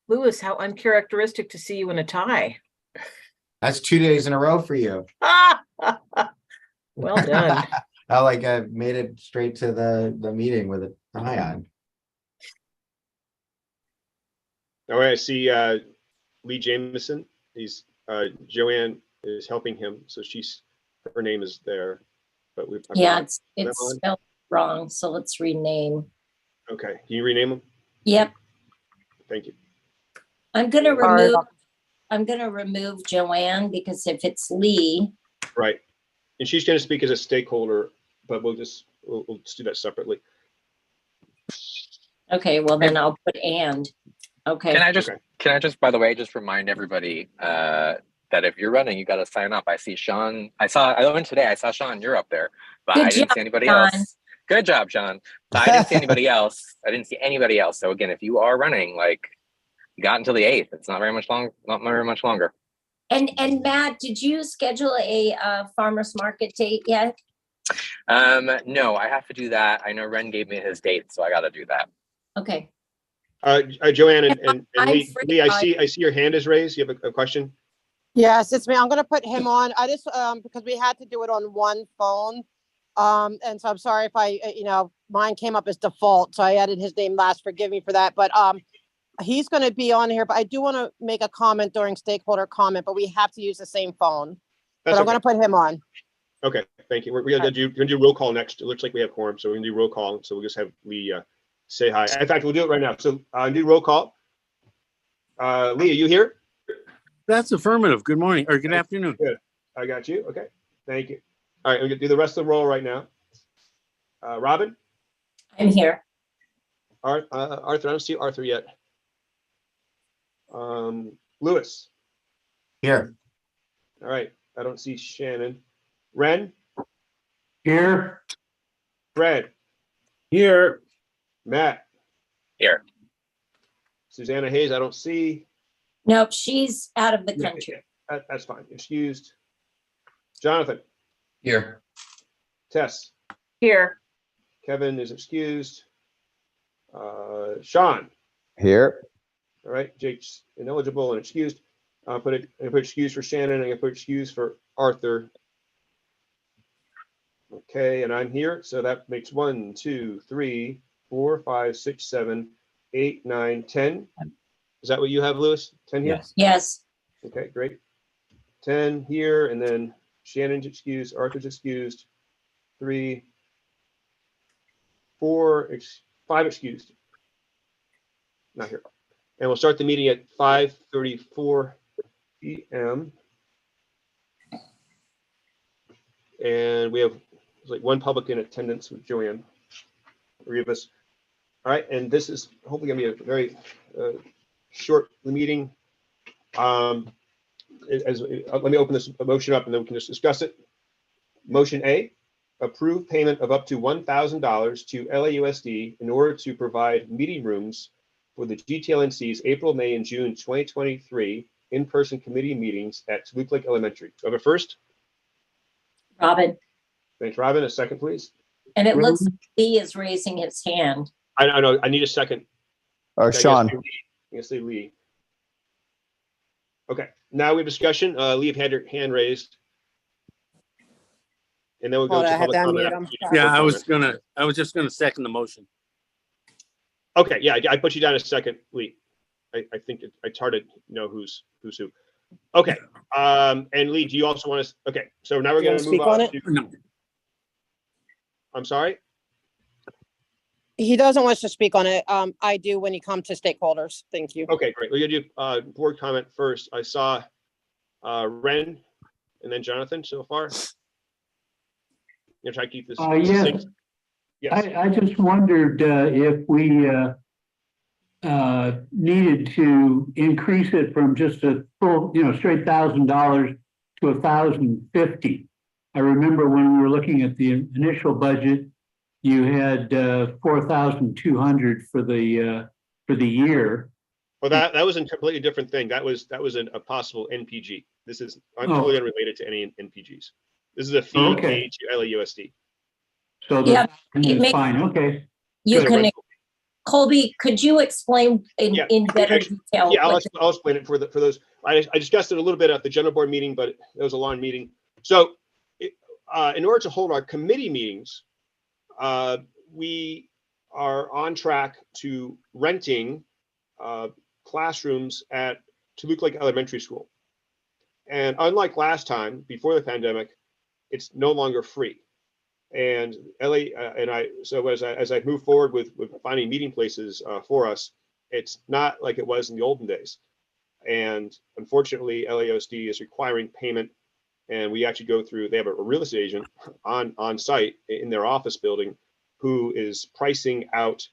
Louis, how uncharacteristic to see you in a tie. That's 2 days in a row for you. Well done. I made it straight to the meeting with a tie on. All right, I see Lee Jameson. He's Joanne is helping him, so her name is there. But it's spelled wrong, so let's rename. Okay, can you rename him? Yep. Thank you. I'm gonna remove Joanne because if it's Lee. Right, and she's going to speak as a stakeholder, but we'll just do that separately. Okay, well then I'll put and. Okay. Can I just, by the way, just remind everybody that if you're running, you got to sign up. I see Sean. I went today. I saw Sean. You're up there, but I didn't see anybody else. Good job, Sean. But I didn't see anybody else. So again, if you are running, you got until the 8th. It's not very much longer. And Matt, did you schedule a farmers market date yet? No, I have to do that. I know Ren gave me his date, so I got to do that. Okay. Joanne and Lee, I see your hand is raised. You have a question? Yes, it's me. I'm going to put him on. I just, because we had to do it on one phone. And so I'm sorry if mine came up as default. So I added his name last. Forgive me for that. But he's going to be on here. But I do want to make a comment during stakeholder comment, but we have to use the same phone. But I'm going to put him on. Okay, thank you. We're going to do roll call next. It looks like we have quorum, so we're going to do roll call. So we'll just have Lee say hi. In fact, we'll do it right now. So do roll call. Lee, are you here? That's affirmative. Good morning or good afternoon. Good. I got you. Okay. Thank you. All right. We're going to do the rest of the roll right now. Robin? I'm here. Arthur, I don't see Arthur yet. Louis? Here. All right. I don't see Shannon. Ren? Here. Fred? Here. Matt? Here. Susanna Hayes, I don't see. Nope, she's out of the country. That's fine. Excused. Jonathan? Here. Tess? Here. Kevin is excused. Sean? Here. All right. Jake's ineligible and excused. I put excused for Shannon. I'm going to put excused for Arthur. Okay, and I'm here. So that makes 1, 2, 3, 4, 5, 6, 7, 8, 9, 10. Is that what you have, Louis? 10 here? Yes. Okay, great. 10 here, and then Shannon's excused, Arthur's excused, 3, 4, 5 excused. Not here. And we'll start the meeting at 5:34 p.m. And we have one public in attendance with Joanne, 3 of us. All right, and this is hopefully going to be a very short meeting. Let me open this motion up and then we can just discuss it. Motion A, approve payment of up to $1,000 to LAUSD in order to provide meeting rooms for the GTLNC's April, May, and June 2023 in-person committee meetings at Luke Lake Elementary. Do I have a first? Robin. Thanks, Robin. A second, please. And it looks like Lee is raising his hand. I know. I need a second. Sean. I guess say Lee. Okay. Now we have discussion. Lee, you've had your hand raised. And then we'll go to public comment. Yeah, I was just gonna second the motion. Okay, yeah, I put you down a second, Lee. I think it's hard to know who's who. Okay, and Lee, do you also want to? Okay, so now we're going to move on. No. I'm sorry. He doesn't want to speak on it. I do when you come to stakeholders. Thank you. Okay, great. We're going to do board comment first. I saw Ren and then Jonathan so far. You're trying to keep this. Yes. Yes. I just wondered if we needed to increase it from just a full, straight $1,000 to $1,050. I remember when we were looking at the initial budget, you had $4,200 for the year. Well, that was a completely different thing. That was a possible NPG. This is totally unrelated to any NPGs. This is a fee paid to LAUSD. So yeah, it's fine. Okay. You can Colby, could you explain Yeah. in better detail? Yeah, what I'll explain it for those. I discussed it a little bit at the general board meeting, but it was a long meeting. So in order to hold our committee meetings, we are on track to renting classrooms at Toluca Lake Elementary School. And unlike last time, before the pandemic, it's no longer free. And Ellie and I, so as I move forward with finding meeting places for us, it's not like it was in the olden days. And unfortunately, LAOSD is requiring payment, and we actually go through, they have a real estate agent on site in their office building who is pricing out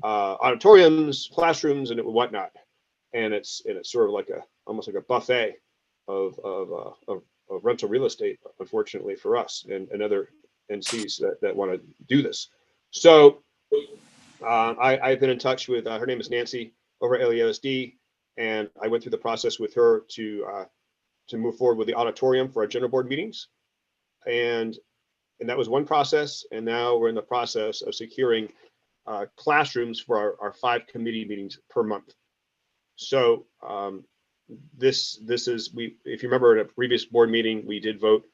auditoriums, classrooms, and whatnot. And it's sort of like almost like a buffet of rental real estate, unfortunately for us and other NCs that want to do this. So I've been in touch with, her name is Nancy over at LAOSD, and I went through the process with her to move forward with the auditorium for our general board meetings. And that was one process. And now we're in the process of securing classrooms for our 5 committee meetings per month. So this is, if you remember at a previous board meeting, we did vote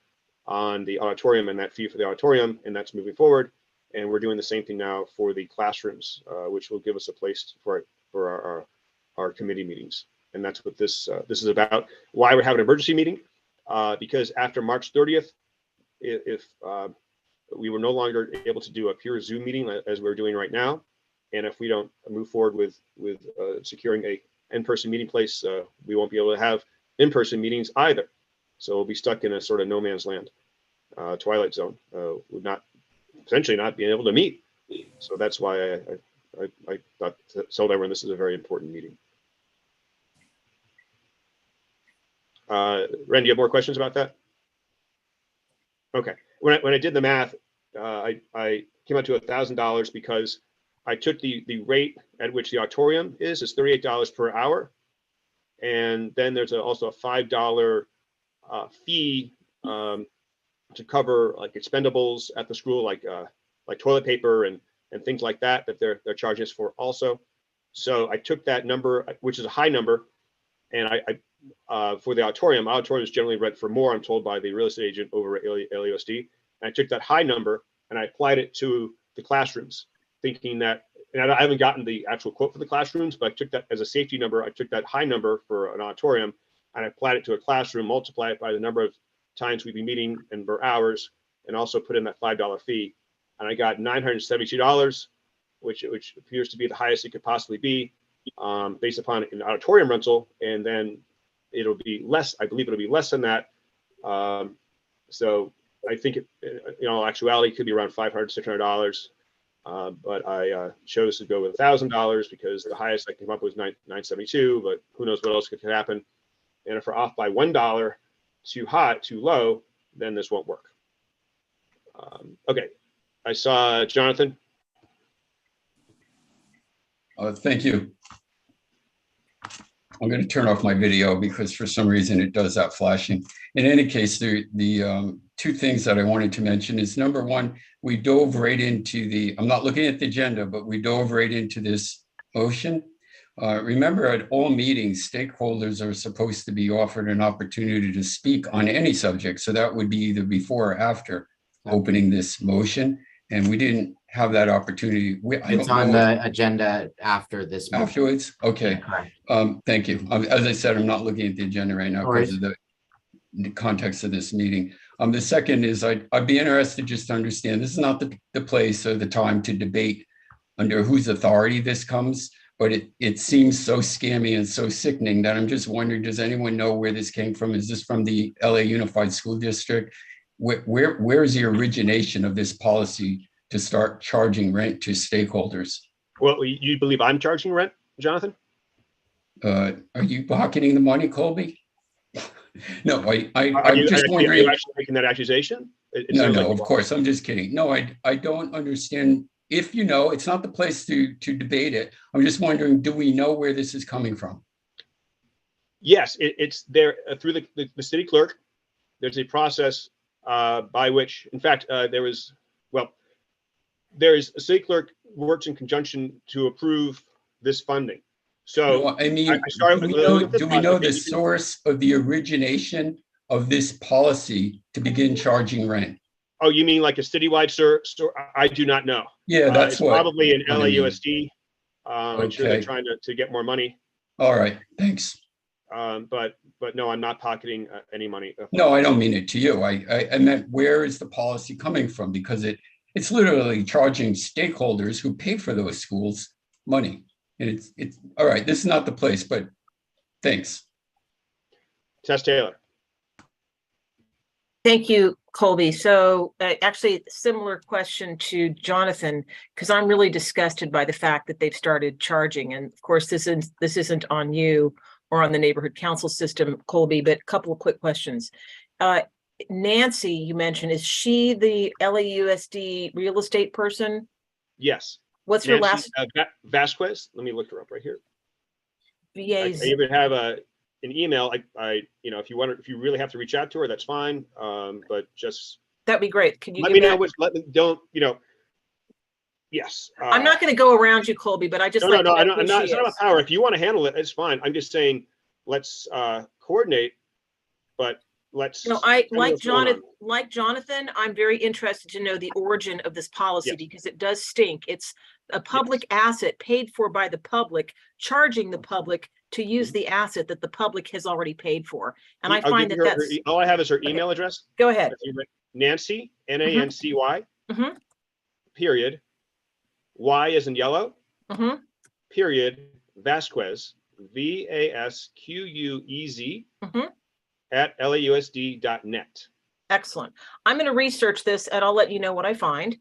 on the auditorium and that fee for the auditorium, and that's moving forward. And we're doing the same thing now for the classrooms, which will give us a place for our committee meetings. And that's what this is about. Why we're having an emergency meeting, because after March 30th, if we were no longer able to do a pure Zoom meeting as we're doing right now, and if we don't move forward with securing a in-person meeting place, we won't be able to have in-person meetings either. So we'll be stuck in a sort of no man's land, twilight zone, would not potentially not being able to meet. So that's why I thought told everyone this is a very important meeting. Ren, do you have more questions about that? Okay. When I did the math, I came out to $1,000 because I took the rate at which the auditorium is $38 per hour, and then there's also a $5 fee to cover like expendables at the school, like toilet paper and things like that they're charging us for also. So I took that number, which is a high number, and I for the auditorium is generally rent for more, I'm told by the real estate agent over at LAOSD. And I took that high number and I applied it to the classrooms, thinking that, and I haven't gotten the actual quote for the classrooms, but I took that as a safety number. I took that high number for an auditorium and I applied it to a classroom, multiply it by the number of times we'd be meeting and per hours, and also put in that $5 fee. And I got $972, which appears to be the highest it could possibly be, based upon an auditorium rental. And then it'll be less, I believe it'll be less than that. So I think it, in all actuality, could be around $500, $600. But I chose to go with $1,000 because the highest I came up was $972, but who knows what else could happen. And if we're off by $1 too high, too low, then this won't work. Okay, I saw Jonathan. Thank you. I'm going to turn off my video because for some reason it does that flashing. In any case, the 2 things that I wanted to mention is, number one, we dove right into I'm not looking at the agenda, but we dove right into this motion. Remember, at all meetings, stakeholders are supposed to be offered an opportunity to speak on any subject. So that would be either before or after opening this motion. And we didn't have that opportunity. It's on the agenda after this meeting. Afterwards? Okay. Yeah, thank you. As I said, I'm not looking at the agenda right now because of the context of this meeting. The second is I'd be interested just to understand, this is not the place or the time to debate under whose authority this comes, but it seems so scammy and so sickening that I'm just wondering, does anyone know where this came from? Is this from the LA Unified School District? Where is the origination of this policy to start charging rent to stakeholders? Well, you believe I'm charging rent, Jonathan? Are you pocketing the money, Colby? No, Are you actually making that accusation? No, of course, I'm just kidding. No, I don't understand. If you know, it's not the place to debate it. I'm just wondering, do we know where this is coming from? Yes, it's there through the city clerk. There's a process by which, in fact, there was, well, there's a city clerk works in conjunction to approve this funding. So No, I mean, I started with do we know the and you can- source of the origination of this policy to begin charging rent? Oh, you mean like a citywide I do not know. Yeah, that's It's what. probably an what I mean. LAUSD. I'm sure they're Okay. trying to get more money. All right, thanks. But no, I'm not pocketing any money. No, I don't mean it to you. I meant, where is the policy coming from? Because it's literally charging stakeholders who pay for those schools money. And it's all right. This is not the place, but thanks. Tess Taylor. Thank you, Colby. So actually, similar question to Jonathan, because I'm really disgusted by the fact that they've started charging. And of course, this isn't on you or on the neighborhood council system, Colby, but a couple of quick questions. Nancy, you mentioned, is she the LAUSD real estate person? Yes. What's her Nancy, last? Vasquez. Let me look her up right here. I VA's. even have an email. If you really have to reach out to her, that's fine. But just That'd be great. Can you let give me that? know which. Don't. Yes. I'm not going to go around you, Colby, but I just No, like no, to no. know who I'm not. she It's not about is. power. If you want to handle it, it's fine. I'm just saying, let's coordinate. But let's. No, tell me what's going on. like Jonathan, I'm very interested to know the origin of this policy Yes. because it does stink. It's a public asset paid for by the public, charging the public to use the asset that the public has already paid for. And I I'll find give that you her- that's, all I have is her Okay. email address. go ahead. Nancy, Nancy, Mhm. period. Y is in yellow, Hmm. period. Vasquez, VASQUEZ Mhm. at LAUSD.net. Excellent. I'm going to research this and I'll let you know what I find.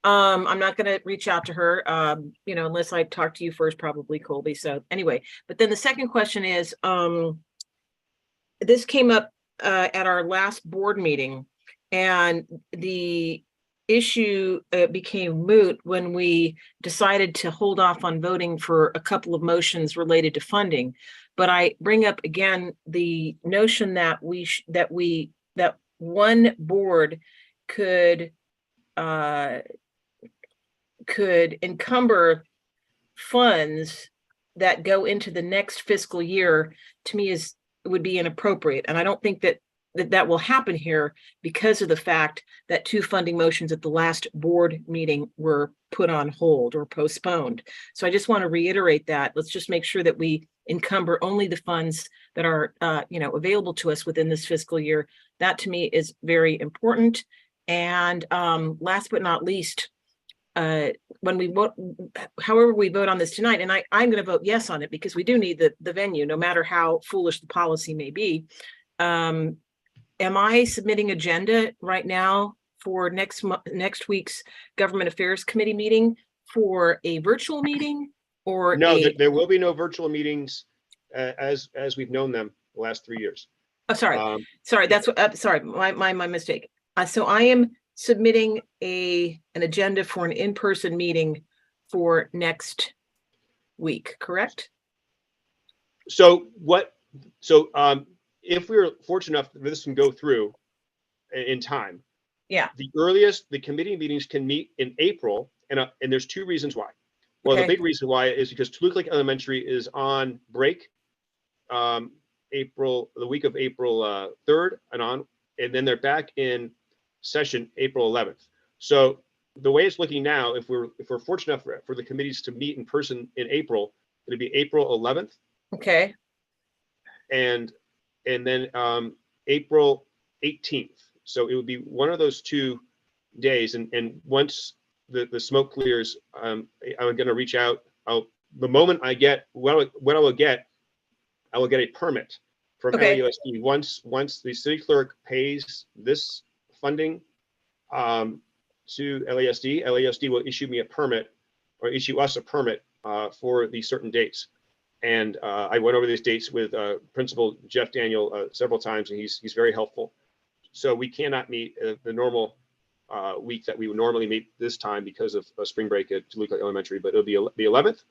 I'm not going to reach out to her, unless I talk to you first, probably, Colby. So anyway, but then the second question is, this came up at our last board meeting, and the issue became moot when we decided to hold off on voting for a couple of motions related to funding. But I bring up again the notion that that one board could encumber funds that go into the next fiscal year. To me, would be inappropriate, and I don't think that will happen here because of the fact that two funding motions at the last board meeting were put on hold or postponed. So I just want to reiterate that. Let's just make sure that we encumber only the funds that are available to us within this fiscal year. That to me is very important. And last but not least, when we vote, however we vote on this tonight, and I'm going to vote yes on it because we do need the venue, no matter how foolish the policy may be. Am I submitting agenda right now for next week's Government Affairs Committee meeting for a virtual meeting or No, there will be no virtual meetings as we've known them the last 3 years. Oh, sorry. That's what. Sorry, my mistake. So I am submitting an agenda for an in-person meeting for next week. Correct? So if we're fortunate enough that this can go through in time, yeah, the earliest the committee meetings can meet in April, and there's two reasons why. Well, Okay. The big reason why is because Toluca Lake Elementary is on break, the week of April 3rd and then they're back in session April 11th. So the way it's looking now, if we're fortunate enough for the committees to meet in person in April, it'll be April 11th. Okay. And then April 18th. So it would be one of those 2 days. And once the smoke clears, I'm going to reach out. The moment I get what I will get a permit from Okay. LAUSD. Once the city clerk pays this funding to LAUSD will issue me a permit or issue us a permit for these certain dates. And I went over these dates with Principal Jeff Daniel several times, and he's very helpful. So we cannot meet the normal week that we would normally meet this time because of spring break at Toluca Elementary, but it'll be the 11th,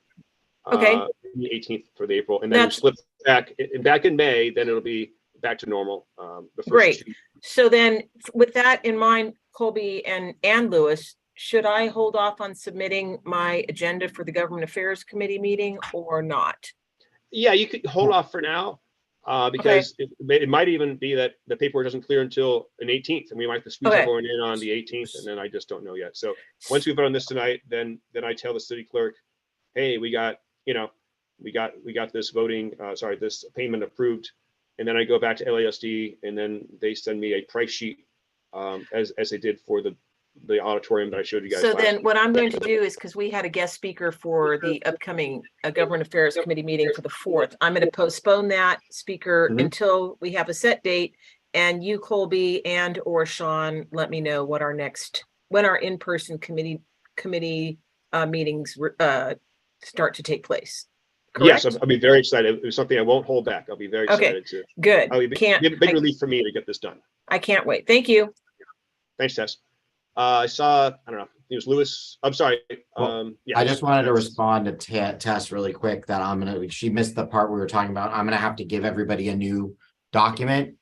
Okay. the 18th for the April, and then we slip back in May. Then it'll be back to normal. The first Great. 2. So then with that in mind, Colby and Lewis, should I hold off on submitting my agenda for the Government Affairs Committee meeting or not? Yeah, you could hold off for now, because it might even be that the paperwork doesn't clear until an 18th, and we might have to squeeze Okay. everyone in on the 18th, and then I just don't know yet. So once we vote on this tonight, then I tell the city clerk, hey, we got this this payment approved, and then I go back to LASD, and then they send me a price sheet, as they did for the auditorium that I showed you guys. So last then week. what I'm going to do is, because we had a guest speaker for the upcoming Government Affairs Committee meeting for the 4th, I'm going to postpone that speaker Mhm. until we have a set date. And you, Colby, and or Sean, let me know what when our in-person committee meetings start to take place. Yes, Correct? I'll be very excited. It's something I won't hold back. I'll be very Okay. excited to. Good. It'll be a big relief for me to get this done. I can't wait. Thank you. Thanks, Tess. I saw, I don't know, it was Lewis. I'm sorry. Yeah. I just wanted to respond to Tess really quick that she missed the part we were talking about. I'm gonna have to give everybody a new document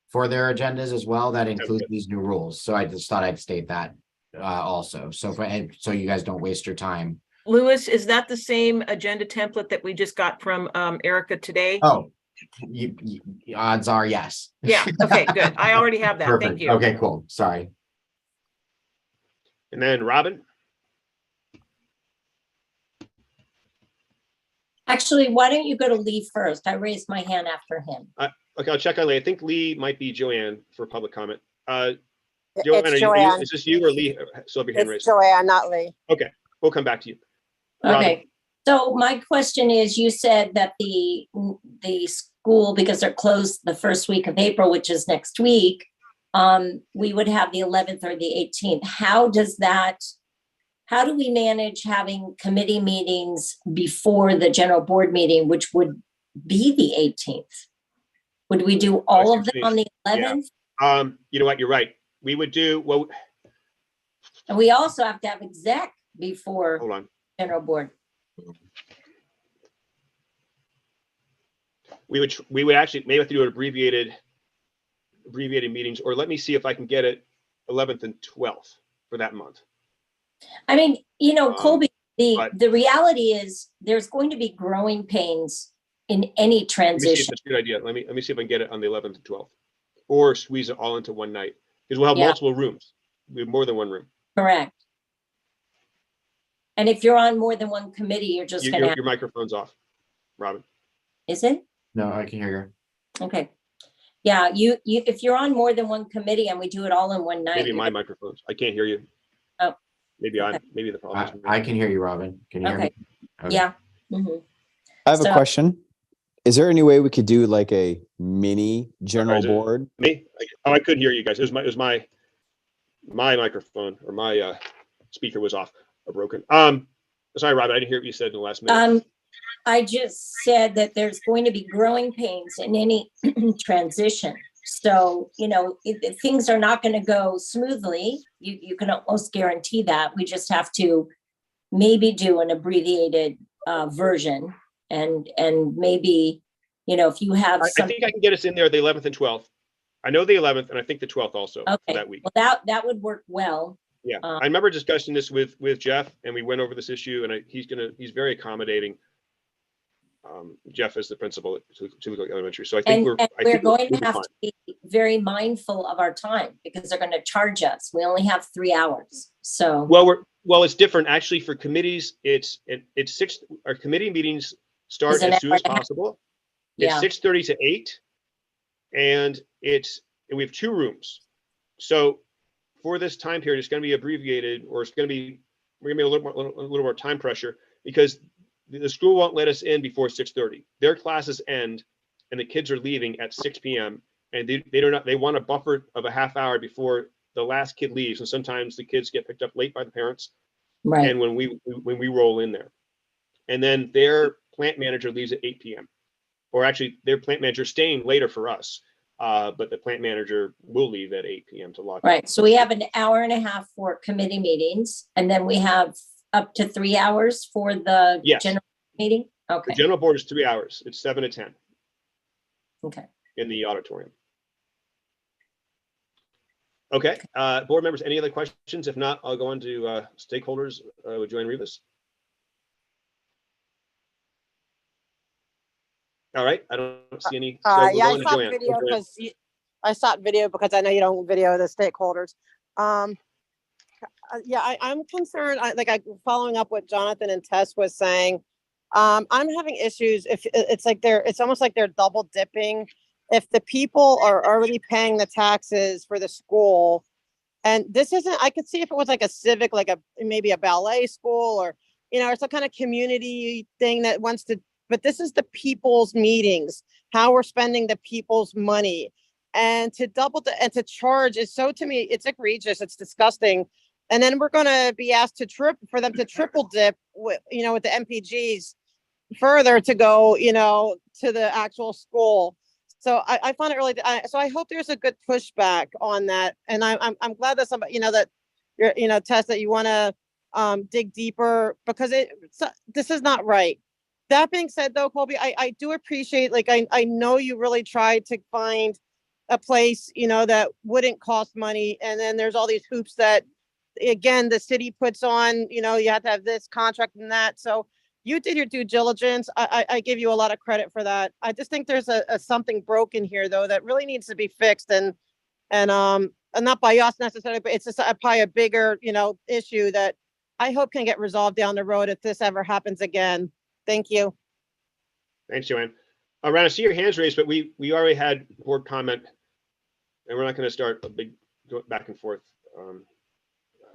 for their agendas as well that includes these new rules. So I just thought I'd state that also. So so you guys don't waste your time. Lewis, is that the same agenda template that we just got from Erica today? Oh, you odds are yes. Yeah. Okay, good. I already have that. Perfect. Thank you. Okay, cool. Sorry. And then Robin. Actually, why don't you go to Lee first? I raised my hand after him. Okay, I'll check on Lee. I think Lee might be Joanne for public comment. Joanne, It's Joanne. is this you or Lee? Still have your hand It's raised. Joanne, not Lee. Okay, we'll come back to you. Robin. Okay. So my question is, you said that the school, because they're closed the first week of April, which is next week, we would have the 11th or the 18th. How do we manage having committee meetings before the general board meeting, which would be the 18th? Would we do all of them on the 11th? You know what? You're right. We would do, well, And we also have to have exec before hold on. general board. We would actually maybe have to do abbreviated meetings, or let me see if I can get it 11th and 12th for that month. I mean, Colby, but- the reality is there's going to be growing pains in any Let me see if transition. that's a good idea. Let me see if I can get it on the 11th and 12th, or squeeze it all into one night, because we'll have Yeah. multiple rooms. We have more than one room. Correct. And if you're on more than one committee, you're just Your, gonna your microphone's off, Robin. is it? No, I can hear you. Okay. Yeah, you if you're on more than one committee and we do it all in one night. Maybe you're my microphone's. I can't hear you. Oh. Maybe Okay. maybe the problem is me. I can hear you, Robin. Can you hear Okay. me? Okay. Yeah. Mhm. I have So- a question. Is there any way we could do like a mini general is it- board? Me? I could hear you guys. It was my microphone, or my speaker was off or broken. Sorry, Robin, I didn't hear what you said in the last minute. I just said that there's going to be growing pains in any transition. So, if things are not going to go smoothly, you can almost guarantee that. We just have to maybe do an abbreviated version, and maybe, if you have I some. think I can get us in there the 11th and 12th. I know the 11th, and I think the 12th also for Okay, that week. well, that would work well. Yeah, I remember discussing this with Jeff, and we went over this issue, and he's very accommodating. Jeff is the principal at Tulico Elementary, so I think And we're going to have to be very mindful of our time because they're going to charge us. We only have 3 hours, so. Well, it's different actually for committees. It's 6. Our committee meetings start Is an as soon hour as and a half. possible. Yeah. It's 6:30 to 8, and we have 2 rooms. So for this time period, it's going to be abbreviated, or we're going to be a little more time pressure, because the school won't let us in before 6:30. Their classes end, and the kids are leaving at 6 p.m. and they want a buffer of a half hour before the last kid leaves, and sometimes the kids get picked up late by the parents. Right. And when we roll in there, and then their plant manager leaves at 8 p.m. or actually their plant manager staying later for us, but the plant manager will leave at 8 p.m. to lock. Right. So we have an hour and a half for committee meetings, and then we have up to 3 hours for the Yes. general meeting. The Okay. general board is 3 hours. It's 7 to 10 Okay. in the auditorium. Okay, board members, any other questions? If not, I'll go on to stakeholders with Joanne Rivas. All right, I don't see any. So we're Yeah, I going to stopped Joanne. video Joanne. because I stopped video because I know you don't video the stakeholders. Yeah, I'm concerned. Following up what Jonathan and Tess was saying. I'm having issues if it's like it's almost like they're double dipping. If the people are already paying the taxes for the school, and this isn't, I could see if it was like a civic, like maybe a ballet school or, or some kind of community thing that wants to, but this is the people's meetings, how we're spending the people's money. And to and to charge is, so to me, it's egregious, it's disgusting. And then we're going to be asked for them to triple dip with, with the MPGs further to go, to the actual school. So I find it really, so I hope there's a good pushback on that. And I'm glad that somebody, that you're, Tess, that you want to dig deeper, because this is not right. That being said though, Colby, I do appreciate, like, I know you really tried to find a place, that wouldn't cost money. And then there's all these hoops that, again, the city puts on, you have to have this contract and that. So you did your due diligence. I give you a lot of credit for that. I just think there's a something broken here though that really needs to be fixed, and not by us necessarily, but it's just probably a bigger, issue that I hope can get resolved down the road if this ever happens again. Thank you. Thanks, Joanne. Ron, I see your hands raised, but we already had board comment, and we're not going to start a big back and forth.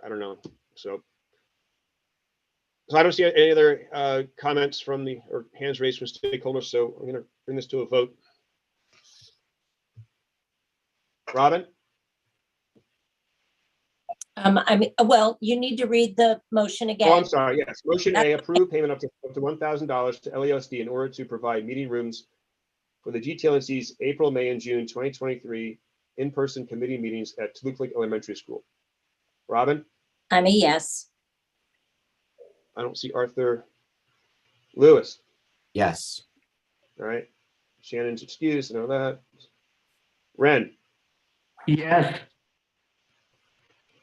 I don't know. So I don't see any other comments from or hands raised from stakeholders. So I'm going to bring this to a vote. Robin? Well, you need to read the motion again. Oh, I'm sorry. Yes. Motion A, approve payment up to $1,000 to LEOSD in order to provide meeting rooms for the GTLNC's April, May, and June 2023 in-person committee meetings at Toluca Lake Elementary School. Robin? I'm a yes. I don't see Arthur. Lewis? Yes. All right. Shannon's excused and all that. Ren? Yes.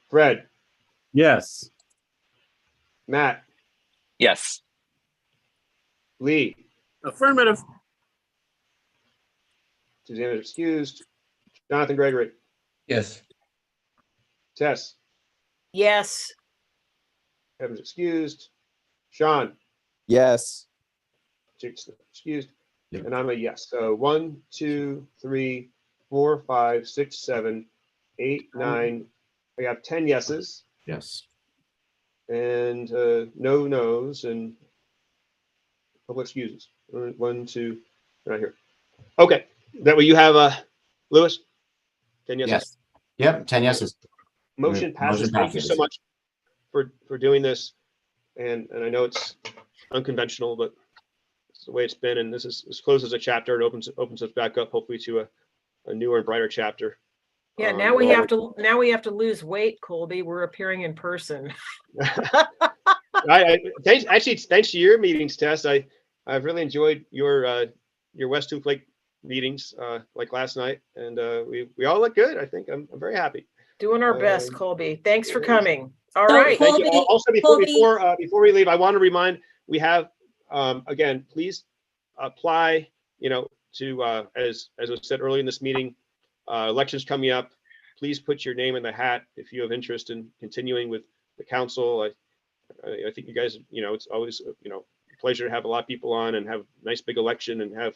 Fred? Yes. Matt? Yes. Lee? Affirmative. Susanna's excused. Jonathan Gregory? Yes. Tess? Yes. Kevin's excused. Sean? Yes. Jake's excused. Yep. And I'm a yes. So 1, 2, 3, 4, 5, 6, 7, 8, 9. We have 10 yeses Yes. and no nos and a couple excuses. 1, 2, right here. Okay. That way you have Lewis? 10 yeses. Yes. Yep. 10 yeses. Motion passes. Thank you so much for doing this. And I know it's unconventional, but it's the way it's been. And this closes a chapter. It opens us back up, hopefully, to a newer and brighter chapter. Yeah, now we have to lose weight, Colby. We're appearing in person. Thanks to your meetings, Tess. I've really enjoyed your West Toluca Lake meetings, like last night, and we all look good. I think I'm very happy. Doing our best, Colby. Thanks for coming. All right. Thank you. Also, before we leave, I want to remind, we have again, please apply. To as was said earlier in this meeting, elections coming up. Please put your name in the hat if you have interest in continuing with the council. I think you guys, it's always a pleasure to have a lot of people on and have a nice big election and have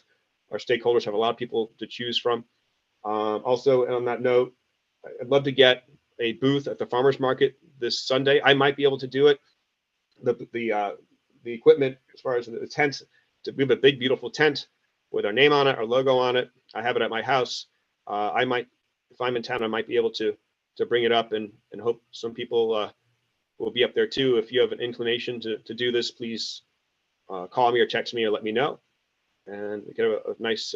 our stakeholders have a lot of people to choose from. Also, on that note, I'd love to get a booth at the farmers market this Sunday. I might be able to do it. The equipment, as far as the tent, we have a big beautiful tent with our name on it, our logo on it. I have it at my house. I might, if I'm in town, I might be able to bring it up and hope some people will be up there too. If you have an inclination to do this, please call me or text me or let me know. And we get a nice.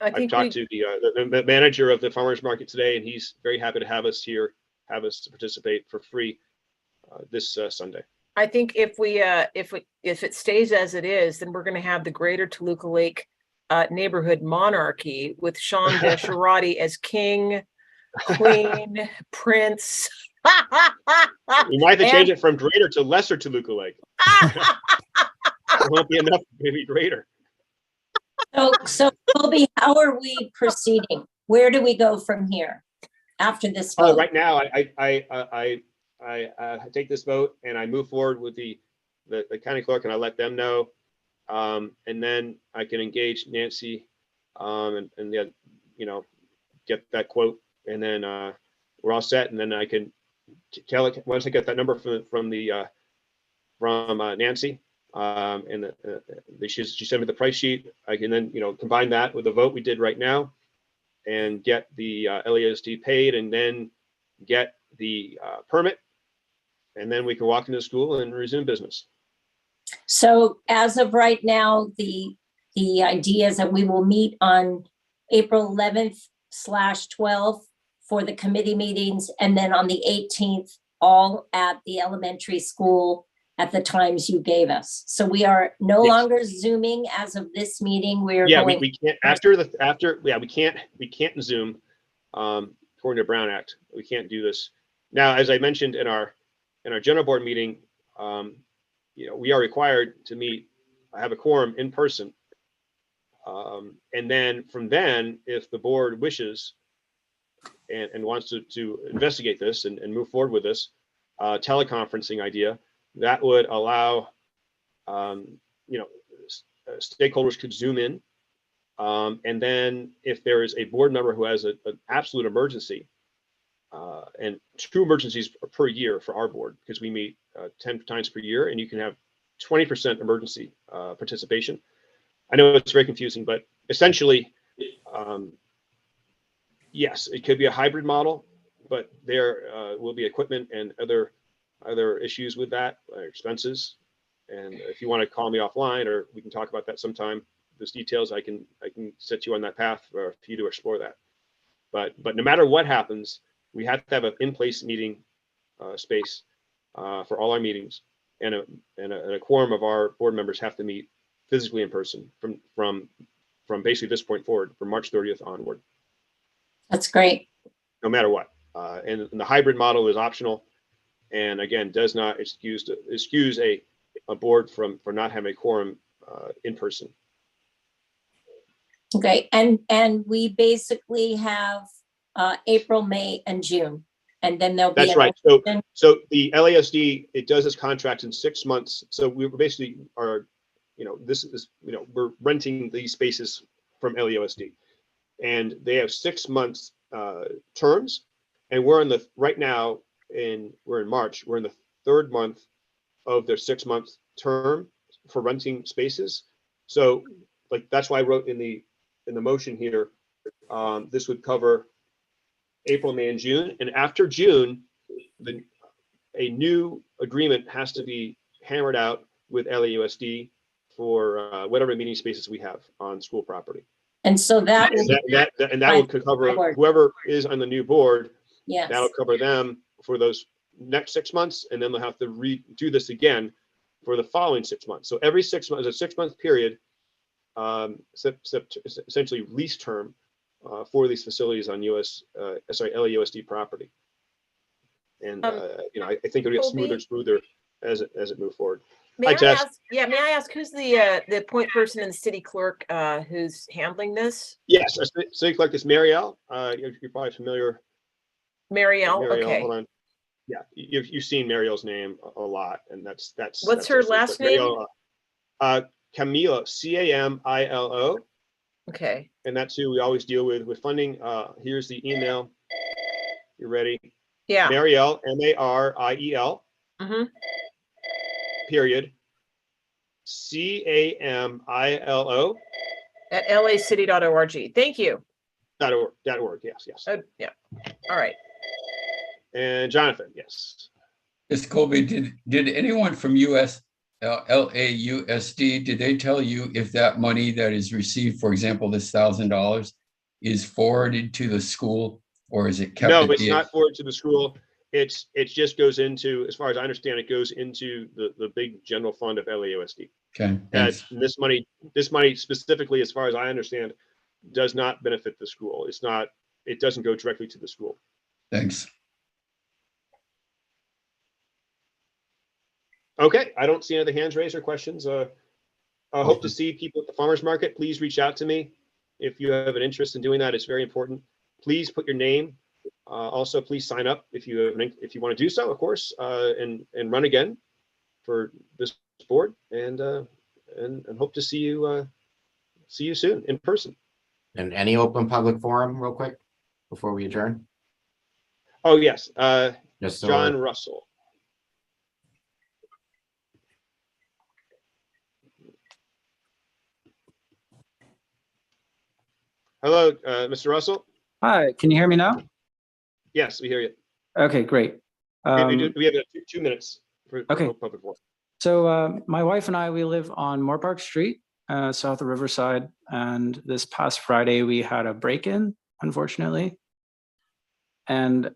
I've talked to the manager of the farmers market today, and he's very happy to have us here, have us to participate for free this Sunday. I think if it stays as it is, then we're going to have the Greater Toluca Lake neighborhood monarchy with Sean Desharati as king, Queen, Prince. You might have to change And- it from greater to lesser Toluca Lake. It won't be enough, maybe greater. So Colby, how are we proceeding? Where do we go from here after this vote? Right now, I take this vote and I move forward with the county clerk and I let them know. And then I can engage Nancy and then, get that quote, and then we're all set. And then I can tell it once I get that number from Nancy, and she sent me the price sheet. I can then combine that with the vote we did right now, and get the LASD paid, and then get the permit, and then we can walk into the school and resume business. So as of right now, the idea is that we will meet on April 11th/12th for the committee meetings, and then on the 18th, all at the elementary school at the times you gave us. So we are no Yes. longer Zooming as of this meeting. We are Yeah, going. we can't we can't Zoom. According to Brown Act, we can't do this. Now, as I mentioned in our general board meeting, we are required to meet, have a quorum in person. And then from then, if the board wishes and wants to investigate this and move forward with this teleconferencing idea, that would allow, stakeholders could Zoom in. And then if there is a board member who has an absolute emergency, and 2 emergencies per year for our board, because we meet 10 times per year, and you can have 20% emergency participation. I know it's very confusing, but essentially, yes, it could be a hybrid model, but there will be equipment and other issues with that, expenses. And if you want to call me offline, or we can talk about that sometime, those details, I can set you on that path for you to explore that. But no matter what happens, we have to have an in-place meeting space for all our meetings, and a quorum of our board members have to meet physically in person from basically this point forward, from March 30th onward. That's great. No matter what. And the hybrid model is optional, and again, does not excuse a board for not having a quorum in person. Okay, and we basically have April, May, and June, and then there'll be. That's right. So the LASD, it does its contract in 6 months. So we basically are, this is, we're renting these spaces from LASD, and they have 6 months terms, and we're right now we're in March. We're in the 3rd month of their 6-month term for renting spaces. So that's why I wrote in the motion here, this would cover April, May, and June. And after June, a new agreement has to be hammered out with LAUSD for whatever meeting spaces we have on school property. And so that would cover whoever is on the new board. Yes. That'll cover them for those next 6 months, and then they'll have to redo this again for the following 6 months. So every 6 months, a 6-month period, essentially lease term for these facilities on LAUSD property. And I think it'll get smoother and smoother as it moves forward. May I ask who's the point person and city clerk who's handling this? Yes, city clerk is Marielle. You're probably familiar. Marielle, okay. Hold on. Yeah, you've seen Marielle's name a lot, and that's. What's her last name? Camilo, Camilo. Okay. And that's who we always deal with funding. Here's the email. You ready? Yeah. Marielle, Mariel. Mm-hmm. Period. Camilo. At lacity.org. Thank you. .org. Yes. Yeah. All right. And Jonathan, yes. Ms. Colby, did anyone from LAUSD, did they tell you if that money that is received, for example, this $1,000, is forwarded to the school, or is it kept? No, it's not forwarded to the school. It just goes into, as far as I understand, it goes into the big general fund of LAUSD. Okay. And this money specifically, as far as I understand, does not benefit the school. It's not it doesn't go directly to the school. Thanks. Okay, I don't see any other hands raised or questions. I hope to see people at the farmers market. Please reach out to me if you have an interest in doing that. It's very important. Please put your name. Also, please sign up if you want to do so, of course, and run again for this board. And hope to see you soon in person. And any open public forum, real quick, before we adjourn. Oh yes, Just so John Russell. Hello, Mr. Russell. Hi, can you hear me now? Yes, we hear you. Okay, great. We have 2 minutes for Okay. public forum. So my wife and I, we live on Moorpark Street, south of Riverside. And this past Friday, we had a break-in, unfortunately. And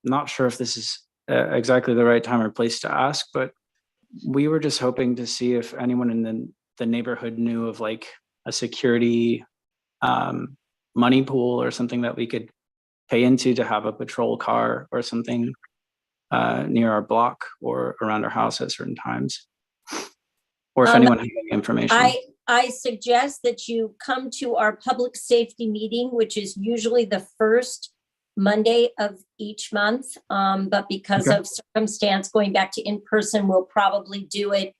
not sure if this is exactly the right time or place to ask, but we were just hoping to see if anyone in the neighborhood knew of like a security money pool or something that we could pay into to have a patrol car or something near our block or around our house at certain times. Or if anyone has any information. I suggest that you come to our public safety meeting, which is usually the first Monday of each month. But because of circumstance, going back to in-person, we'll probably do it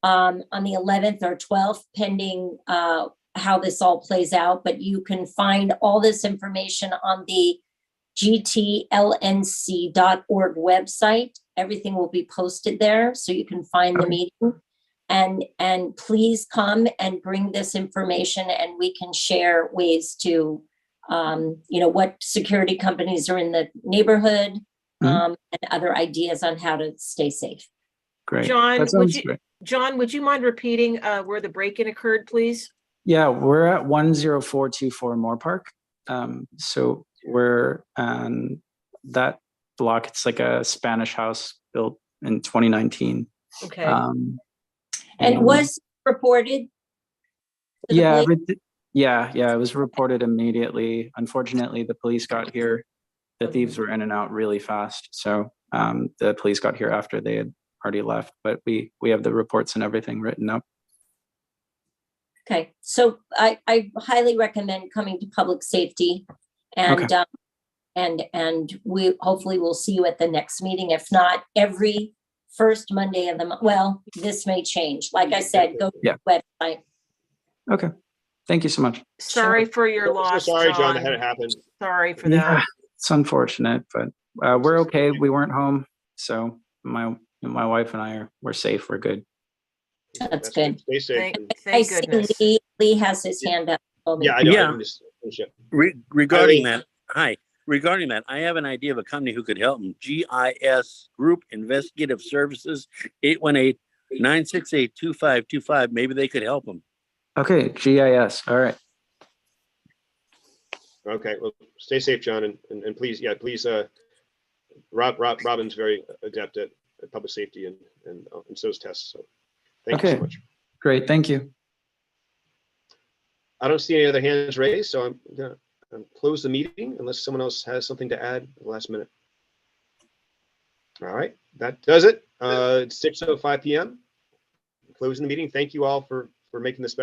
on the 11th or 12th, pending how this all plays out. But you can find all this information on the GTLNC.org website. Everything will be posted there, so you can find the meeting. And please come and bring this information, and we can share ways to, what security companies are in the neighborhood, and other ideas on how to stay safe. Great. John, would you mind repeating where the break-in occurred, please? Yeah, we're at 10424 Moorpark. So we're on that block. It's like a Spanish house built in 2019. Okay. And was reported? Yeah, it was reported immediately. Unfortunately, the police got here. The thieves were in and out really fast. So the police got here after they had already left, but we have the reports and everything written up. Okay, so I highly recommend coming to public safety, and and we hopefully will see you at the next meeting. If not, every first Monday of the month. Well, this may change. Like I said, go to the website. Okay, thank you so much. Sorry for your loss. Sorry, John, that had to happen. Sorry for that. It's unfortunate, but we're okay. We weren't home, so my wife and I we're safe. We're good. That's good. Stay safe. Thank goodness. Lee has his hand up. Yeah, I know. Yeah. I can just finish it. Regarding that, regarding that, I have an idea of a company who could help them. GIS Group Investigative Services, 818-968-2525. Maybe they could help them. Okay, GIS. All right. Okay, well, stay safe, John, and please, Robin's very adept at public safety and so is Tess. So thank you so much. Great, thank you. I don't see any other hands raised, so I'm gonna close the meeting unless someone else has something to add at the last minute. All right, that does it. It's 6:05 p.m. Closing the meeting. Thank you all for making this